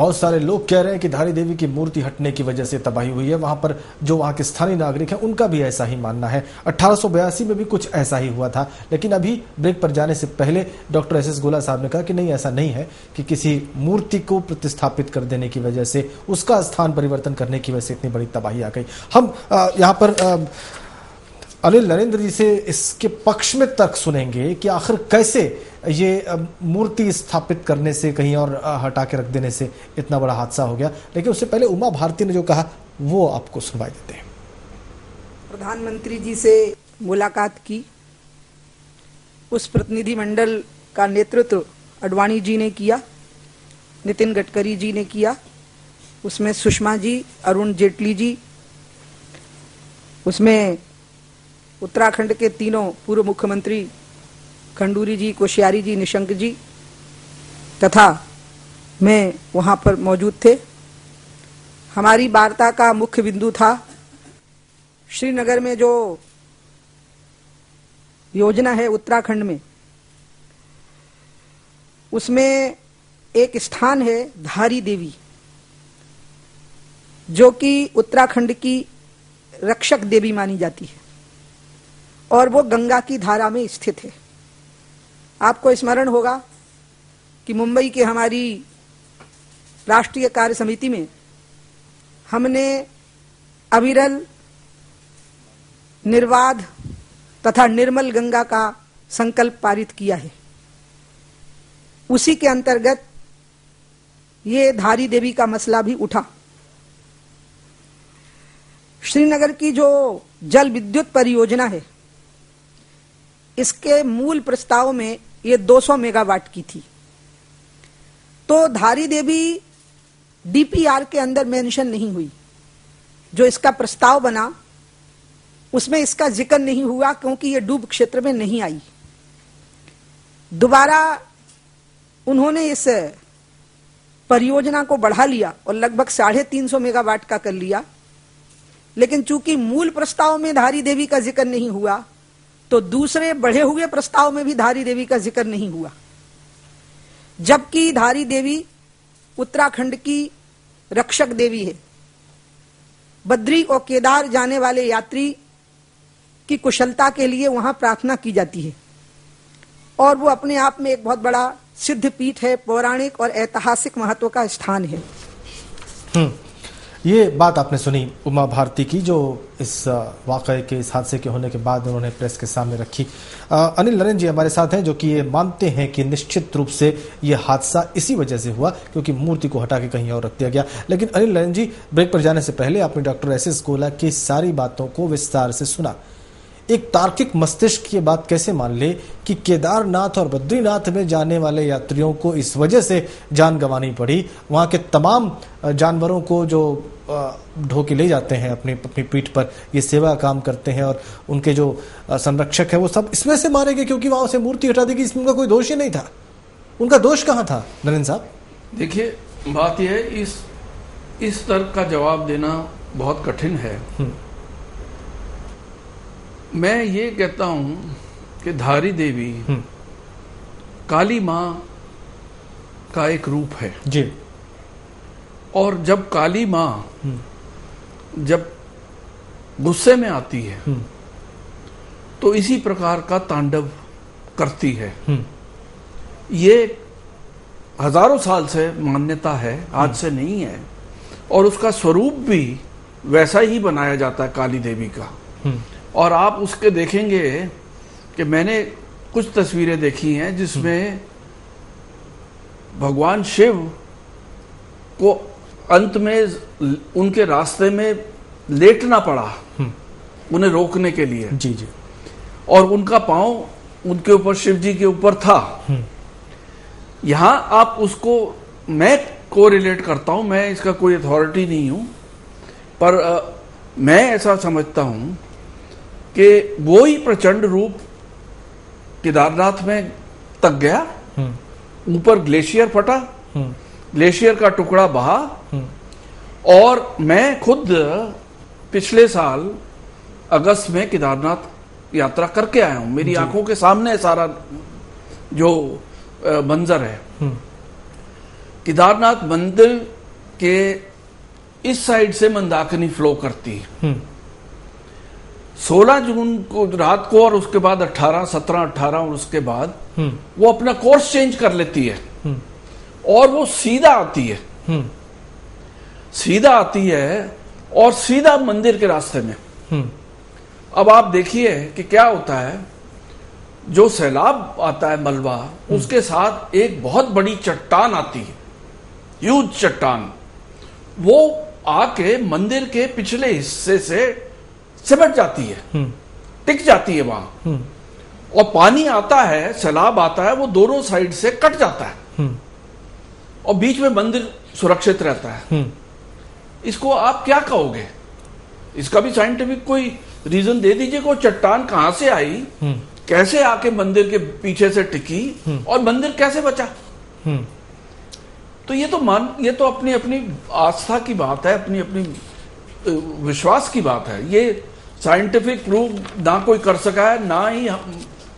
बहुत सारे लोग कह रहे हैं कि धारी देवी की मूर्ति हटने की वजह से तबाही हुई है। वहां पर जो वहां के स्थानीय नागरिक हैं उनका भी ऐसा ही मानना है। 1882 में भी कुछ ऐसा ही हुआ था, लेकिन अभी ब्रेक पर जाने से पहले डॉक्टर एस गोला साहब ने कहा कि नहीं, ऐसा नहीं है कि किसी मूर्ति को प्रतिस्थापित कर देने की वजह से, उसका स्थान परिवर्तन करने की वजह से इतनी बड़ी तबाही आ गई। हम यहाँ पर अनिल नरेंद्र जी से इसके पक्ष में तर्क सुनेंगे कि आखिर कैसे ये मूर्ति स्थापित करने से, कहीं और हटा के रख देने से इतना बड़ा हादसा हो गया। लेकिन उससे पहले उमा भारती ने जो कहा वो आपको सुनवाई देते हैं। प्रधानमंत्री जी से मुलाकात की, उस प्रतिनिधिमंडल का नेतृत्व अडवाणी जी ने किया, नितिन गडकरी जी ने किया, उसमें सुषमा जी, अरुण जेटली जी, उसमें उत्तराखंड के तीनों पूर्व मुख्यमंत्री खंडूरी जी, कोश्यारी जी, निशंक जी तथा मैं वहां पर मौजूद थे। हमारी वार्ता का मुख्य बिंदु था श्रीनगर में जो योजना है उत्तराखंड में, उसमें एक स्थान है धारी देवी, जो कि उत्तराखंड की रक्षक देवी मानी जाती है और वो गंगा की धारा में स्थित है। आपको स्मरण होगा कि मुंबई के हमारी राष्ट्रीय कार्य समिति में हमने अविरल, निर्बाध तथा निर्मल गंगा का संकल्प पारित किया है। उसी के अंतर्गत ये धारी देवी का मसला भी उठा। श्रीनगर की जो जल विद्युत परियोजना है, इसके मूल प्रस्ताव में ये 200 मेगावाट की थी, तो धारी देवी डीपीआर के अंदर मेंशन नहीं हुई। जो इसका प्रस्ताव बना उसमें इसका जिक्र नहीं हुआ, क्योंकि ये डूब क्षेत्र में नहीं आई। दोबारा उन्होंने इस परियोजना को बढ़ा लिया और लगभग 350 मेगावाट का कर लिया, लेकिन चूंकि मूल प्रस्ताव में धारी देवी का जिक्र नहीं हुआ, तो दूसरे बढ़े हुए प्रस्ताव में भी धारी देवी का जिक्र नहीं हुआ। जबकि धारी देवी उत्तराखंड की रक्षक देवी है। बद्री और केदार जाने वाले यात्री की कुशलता के लिए वहां प्रार्थना की जाती है और वो अपने आप में एक बहुत बड़ा सिद्ध पीठ है, पौराणिक और ऐतिहासिक महत्व का स्थान है। ये बात आपने सुनी उमा भारती की, जो इस वाकये के, इस हादसे के होने के बाद उन्होंने प्रेस के सामने रखी। अनिल नरेंद्र जी हमारे साथ हैं, जो कि ये मानते हैं कि निश्चित रूप से ये हादसा इसी वजह से हुआ क्योंकि मूर्ति को हटा के कहीं और रख दिया गया। लेकिन अनिल नरेंद्र जी, ब्रेक पर जाने से पहले आपने डॉक्टर एस गोला की सारी बातों को विस्तार से सुना। एक तार्किक मस्तिष्क ये बात कैसे मान ले कि केदारनाथ और बद्रीनाथ में जाने वाले यात्रियों को इस वजह से जान गंवानी पड़ी, वहां के तमाम जानवरों को जो ढो के ले जाते हैं अपनी पीठ पर, ये सेवा काम करते हैं और उनके जो संरक्षक है वो सब इसमें से मारे गए क्योंकि वहां से मूर्ति हटा दी गई। इसमें उनका कोई दोष ही नहीं था। उनका दोष कहाँ था नरेंद्र साहब? देखिए, बात यह है, इस तर्क का जवाब देना बहुत कठिन है। मैं ये कहता हूं कि धारी देवी काली मां का एक रूप है जी, और जब काली मां जब गुस्से में आती है तो इसी प्रकार का तांडव करती है। ये हजारों साल से मान्यता है, आज से नहीं है, और उसका स्वरूप भी वैसा ही बनाया जाता है काली देवी का। और आप उसके देखेंगे कि मैंने कुछ तस्वीरें देखी हैं जिसमें भगवान शिव को अंत में उनके रास्ते में लेटना पड़ा उन्हें रोकने के लिए। जी जी। और उनका पांव उनके ऊपर, शिव जी के ऊपर था। यहां आप उसको, मैं कोरिलेट करता हूं, मैं इसका कोई अथॉरिटी नहीं हूं, पर मैं ऐसा समझता हूं कि वो ही प्रचंड रूप केदारनाथ में तक गया। ऊपर ग्लेशियर फटा, ग्लेशियर का टुकड़ा बहा, और मैं खुद पिछले साल अगस्त में केदारनाथ यात्रा करके आया हूं। मेरी आंखों के सामने सारा जो मंजर है, केदारनाथ मंदिर के इस साइड से मंदाकिनी फ्लो करती है। 16 जून को रात को और उसके बाद 18, 17, 18 और उसके बाद वो अपना कोर्स चेंज कर लेती है और वो सीधा आती है, सीधा आती है और सीधा मंदिर के रास्ते में। अब आप देखिए कि क्या होता है, जो सैलाब आता है मलबा, उसके साथ एक बहुत बड़ी चट्टान आती है, ह्यूज चट्टान, वो आके मंदिर के पिछले हिस्से से सिमट जाती है, टिक जाती है वहां, और पानी आता है, सैलाब आता है, वो दोनों साइड से कट जाता है और बीच में मंदिर सुरक्षित रहता है। इसको आप क्या कहोगे? इसका भी साइंटिफिक कोई रीजन दे दीजिए को चट्टान कहां से आई, कैसे आके मंदिर के पीछे से टिकी और मंदिर कैसे बचा? तो ये तो अपनी अपनी आस्था की बात है, अपनी अपनी विश्वास की बात है। ये साइंटिफिक प्रूफ ना कोई कर सका है, ना ही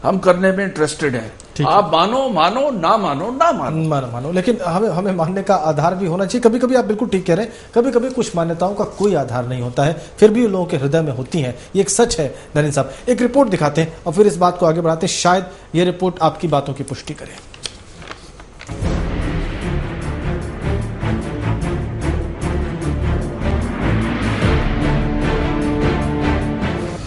हम करने में इंटरेस्टेड है। आप मानो मानो, ना मानो ना मानो, लेकिन हमें मानने का आधार भी होना चाहिए। कभी कभी आप बिल्कुल ठीक कह रहे हैं, कभी कभी कुछ मान्यताओं का कोई आधार नहीं होता है, फिर भी लोगों के हृदय में होती हैं। ये एक सच है। नरेंद्र साहब, एक रिपोर्ट दिखाते हैं और फिर इस बात को आगे बढ़ाते हैं। शायद ये रिपोर्ट आपकी बातों की पुष्टि करे।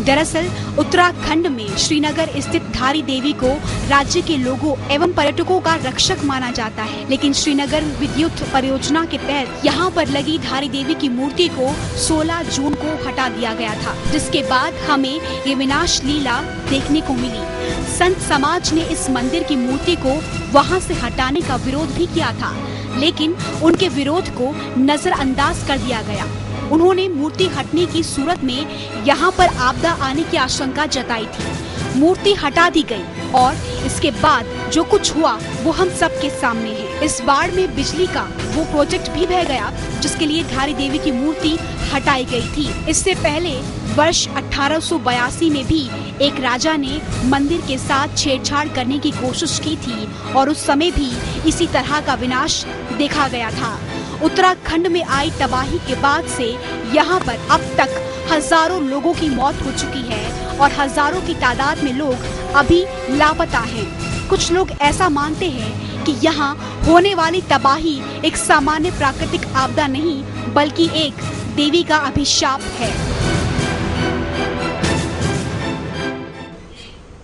दरअसल उत्तराखंड में श्रीनगर स्थित धारी देवी को राज्य के लोगों एवं पर्यटकों का रक्षक माना जाता है, लेकिन श्रीनगर विद्युत परियोजना के तहत यहाँ पर लगी धारी देवी की मूर्ति को 16 जून को हटा दिया गया था, जिसके बाद हमें ये विनाश लीला देखने को मिली। संत समाज ने इस मंदिर की मूर्ति को वहाँ से हटाने का विरोध भी किया था, लेकिन उनके विरोध को नजरअंदाज कर दिया गया। उन्होंने मूर्ति हटने की सूरत में यहाँ पर आपदा आने की आशंका जताई थी। मूर्ति हटा दी गई और इसके बाद जो कुछ हुआ वो हम सबके सामने है। इस बाढ़ में बिजली का वो प्रोजेक्ट भी बह गया जिसके लिए धारी देवी की मूर्ति हटाई गई थी। इससे पहले वर्ष 1882 में भी एक राजा ने मंदिर के साथ छेड़छाड़ करने की कोशिश की थी और उस समय भी इसी तरह का विनाश देखा गया था। उत्तराखंड में आई तबाही के बाद से यहाँ पर अब तक हजारों लोगों की मौत हो चुकी है और हजारों की तादाद में लोग अभी लापता हैं। कुछ लोग ऐसा मानते हैं कि यहाँ होने वाली तबाही एक सामान्य प्राकृतिक आपदा नहीं बल्कि एक देवी का अभिशाप है।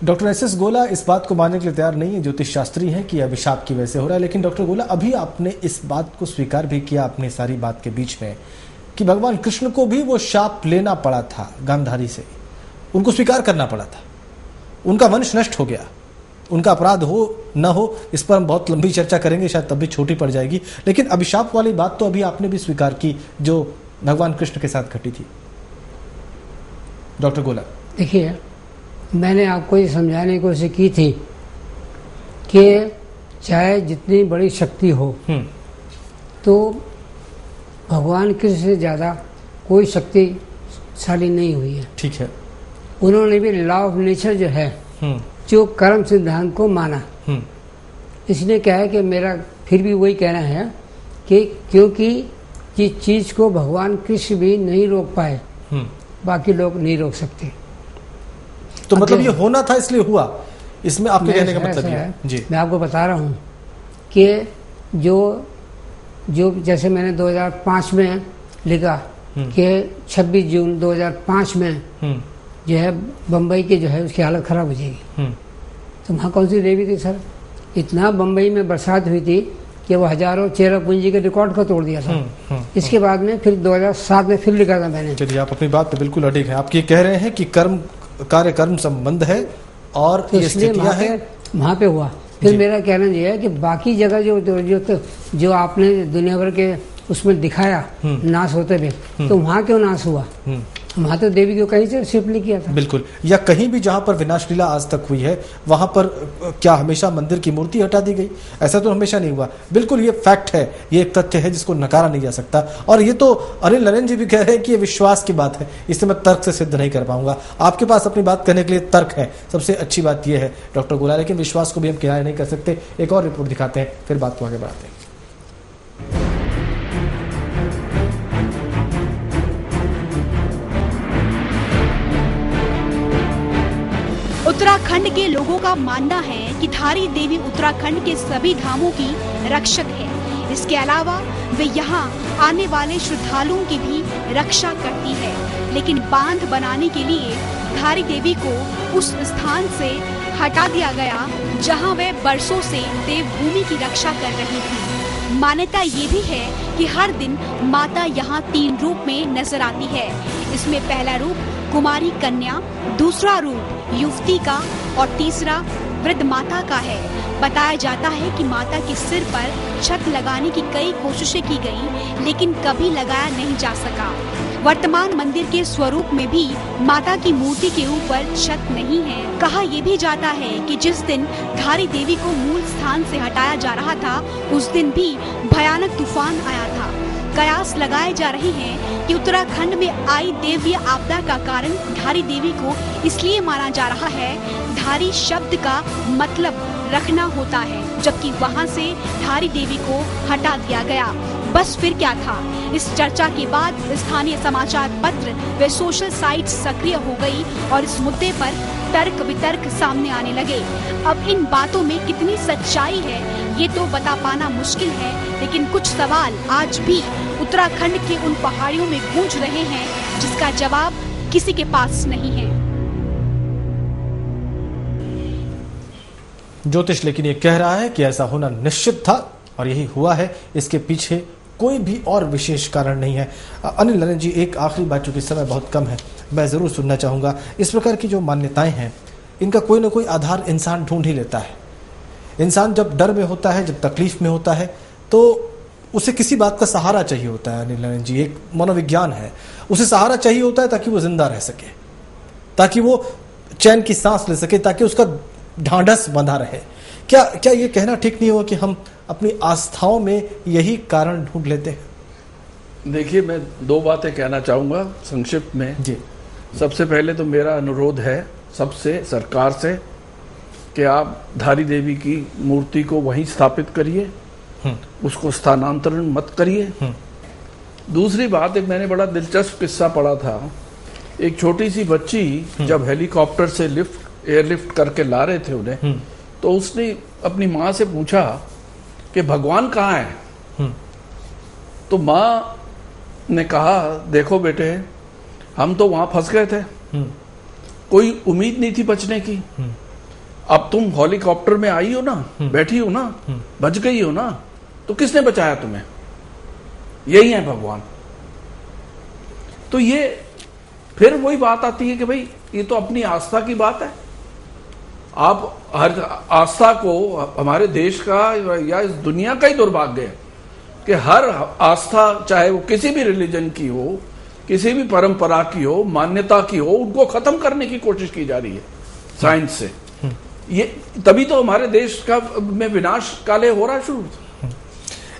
डॉक्टर एस गोला इस बात को मानने के लिए तैयार नहीं है, ज्योतिष शास्त्री हैं, कि अभिशाप की वजह से हो रहा है। लेकिन डॉक्टर गोला, अभी आपने इस बात को स्वीकार भी किया अपनी सारी बात के बीच में कि भगवान कृष्ण को भी वो शाप लेना पड़ा था गांधारी से, उनको स्वीकार करना पड़ा था, उनका वंश नष्ट हो गया। उनका अपराध हो न हो इस पर हम बहुत लंबी चर्चा करेंगे, शायद तब भी छोटी पड़ जाएगी। लेकिन अभिशाप वाली बात तो अभी आपने भी स्वीकार की जो भगवान कृष्ण के साथ घटी थी। डॉक्टर गोला, देखिए, मैंने आपको ये समझाने की कोशिश की थी कि चाहे जितनी बड़ी शक्ति हो तो भगवान कृष्ण से ज़्यादा कोई शक्तिशाली नहीं हुई है। ठीक है। उन्होंने भी लॉ ऑफ नेचर जो है, जो कर्म सिद्धांत को माना। इसलिए क्या है कि मेरा फिर भी वही कहना है कि क्योंकि जिस चीज़ को भगवान कृष्ण भी नहीं रोक पाए, बाकी लोग नहीं रोक सकते। तो मतलब ये होना था इसलिए हुआ, इसमें आपके कहने का मतलब है जी। मैं आपको बता रहा हूँ कि जो जैसे मैंने 2005 में लिखा कि 26 जून 2005 में जो है बम्बई की जो है उसकी हालत खराब हो जाएगी। तो वहाँ कौन सी देवी थी सर? इतना बम्बई में बरसात हुई थी कि वो हजारों चेरापूंजी के रिकॉर्ड को तोड़ दिया था। इसके बाद में फिर 2007 में फिर लिखा था मैंने। चलिए, आप अपनी बात पे बिल्कुल अडिग हैं। आप ये कह रहे हैं कि कर्म संबंध है और तो ये स्थितियां हैं, वहाँ पे हुआ। फिर मेरा कहना ये है कि बाकी जगह जो आपने दुनिया भर के उसमें दिखाया नाश होते हुए, तो वहाँ क्यों नाश हुआ? वहाँ तो देवी को कहीं से शिफ्ट नहीं किया था। बिल्कुल। या कहीं भी जहाँ पर विनाश लीला आज तक हुई है वहां पर क्या हमेशा मंदिर की मूर्ति हटा दी गई? ऐसा तो हमेशा नहीं हुआ। बिल्कुल, ये फैक्ट है, ये एक तथ्य है जिसको नकारा नहीं जा सकता। और ये तो अनिल नरेन जी भी कह रहे हैं कि ये विश्वास की बात है, इसे मैं तर्क से सिद्ध नहीं कर पाऊंगा। आपके पास अपनी बात करने के लिए तर्क है, सबसे अच्छी बात यह है डॉक्टर गोला, लेकिन विश्वास को भी हम किनारे नहीं कर सकते। एक और रिपोर्ट दिखाते हैं, फिर बात को आगे बढ़ाते हैं। उत्तराखंड के लोगों का मानना है कि धारी देवी उत्तराखंड के सभी धामों की रक्षक है। इसके अलावा वे यहाँ आने वाले श्रद्धालुओं की भी रक्षा करती है। लेकिन बांध बनाने के लिए धारी देवी को उस स्थान से हटा दिया गया जहाँ वे बरसों से देवभूमि की रक्षा कर रही थी। मान्यता ये भी है कि हर दिन माता यहाँ 3 रूप में नजर आती है। इसमें पहला रूप कुमारी कन्या, दूसरा रूप युवती का और तीसरा वृद्ध माता का है। बताया जाता है कि माता के सिर पर छत लगाने की कई कोशिशें की गई, लेकिन कभी लगाया नहीं जा सका। वर्तमान मंदिर के स्वरूप में भी माता की मूर्ति के ऊपर छत नहीं है। कहा यह भी जाता है कि जिस दिन धारी देवी को मूल स्थान से हटाया जा रहा था, उस दिन भी भयानक तूफान आया था। कयास लगाए जा रहे हैं कि उत्तराखंड में आई दैवीय आपदा का कारण धारी देवी को इसलिए माना जा रहा है, धारी शब्द का मतलब रखना होता है, जबकि वहां से धारी देवी को हटा दिया गया। बस फिर क्या था। इस चर्चा के बाद स्थानीय समाचार पत्र व सोशल साइट्स सक्रिय हो गई और इस मुद्दे पर तर्क वितर्क सामने आने लगे। अब इन बातों में कितनी सच्चाई है ये तो बता पाना मुश्किल है, लेकिन कुछ सवाल आज भी उत्तराखंड के उन पहाड़ियों में गूंज रहे हैं जिसका जवाब किसी के पास नहीं है। ज्योतिष लेकिन ये कह रहा है कि ऐसा होना निश्चित था और यही हुआ है। इसके पीछे कोई भी और विशेष कारण नहीं है। अनिल नरेन जी, एक आखिरी बात, चूंकि समय बहुत कम है, मैं जरूर सुनना चाहूंगा। इस प्रकार की जो मान्यताएं हैं, इनका कोई ना कोई आधार इंसान ढूंढ ही लेता है। इंसान जब डर में होता है, जब तकलीफ में होता है, तो उसे किसी बात का सहारा चाहिए होता है। अनिल नरेन जी, एक मनोविज्ञान है, उसे सहारा चाहिए होता है ताकि वो जिंदा रह सके, ताकि वो चैन की सांस ले सके, ताकि उसका ढांढस बंधा रहे। क्या ये कहना ठीक नहीं होगा कि हम अपनी आस्थाओं में यही कारण ढूंढ लेते हैं? देखिए, मैं 2 बातें कहना चाहूंगा संक्षिप्त में जी। सबसे पहले तो मेरा अनुरोध है सबसे, सरकार से, कि आप धारी देवी की मूर्ति को वहीं स्थापित करिए, उसको स्थानांतरण मत करिए। दूसरी बात, एक मैंने बड़ा दिलचस्प किस्सा पढ़ा था। एक छोटी सी बच्ची जब हेलीकॉप्टर से एयरलिफ्ट करके ला रहे थे उन्हें, तो उसने अपनी माँ से पूछा कि भगवान कहाँ है। तो माँ ने कहा, देखो बेटे, हम तो वहां फंस गए थे, कोई उम्मीद नहीं थी बचने की। अब तुम हेलीकॉप्टर में आई हो ना, बैठी हो ना, बच गई हो ना, तो किसने बचाया तुम्हें? यही है भगवान। तो ये फिर वही बात आती है कि भाई ये तो अपनी आस्था की बात है। आप हर आस्था को, हमारे देश का या इस दुनिया का ही दुर्भाग्य है कि हर आस्था, चाहे वो किसी भी रिलीजन की हो, किसी भी परंपरा की हो, मान्यता की हो, उनको खत्म करने की कोशिश की जा रही है साइंस से। ये तभी तो हमारे देश का में विनाश काले हो रहा है शुरू।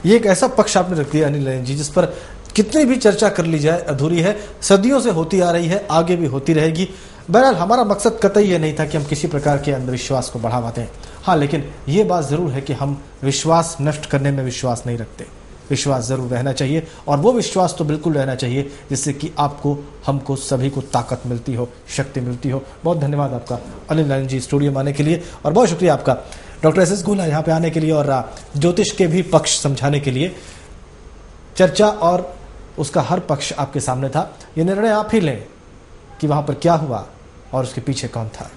ये एक ऐसा पक्ष आपने रख दिया अनिल नरेन जी, जिस पर कितनी भी चर्चा कर ली जाए अधूरी है, सदियों से होती आ रही है, आगे भी होती रहेगी। बहरहाल हमारा मकसद कतई ये नहीं था कि हम किसी प्रकार के अंधविश्वास को बढ़ावा दें। हाँ, लेकिन ये बात जरूर है कि हम विश्वास नष्ट करने में विश्वास नहीं रखते। विश्वास जरूर रहना चाहिए, और वो विश्वास तो बिल्कुल रहना चाहिए जिससे कि आपको, हमको, सभी को ताकत मिलती हो, शक्ति मिलती हो। बहुत धन्यवाद आपका अनिल नरेन जी स्टूडियो में आने के लिए, और बहुत शुक्रिया आपका डॉक्टर SS गोला यहाँ पे आने के लिए और ज्योतिष के भी पक्ष समझाने के लिए। चर्चा और उसका हर पक्ष आपके सामने था। ये निर्णय आप ही लें कि वहां पर क्या हुआ और उसके पीछे कौन था।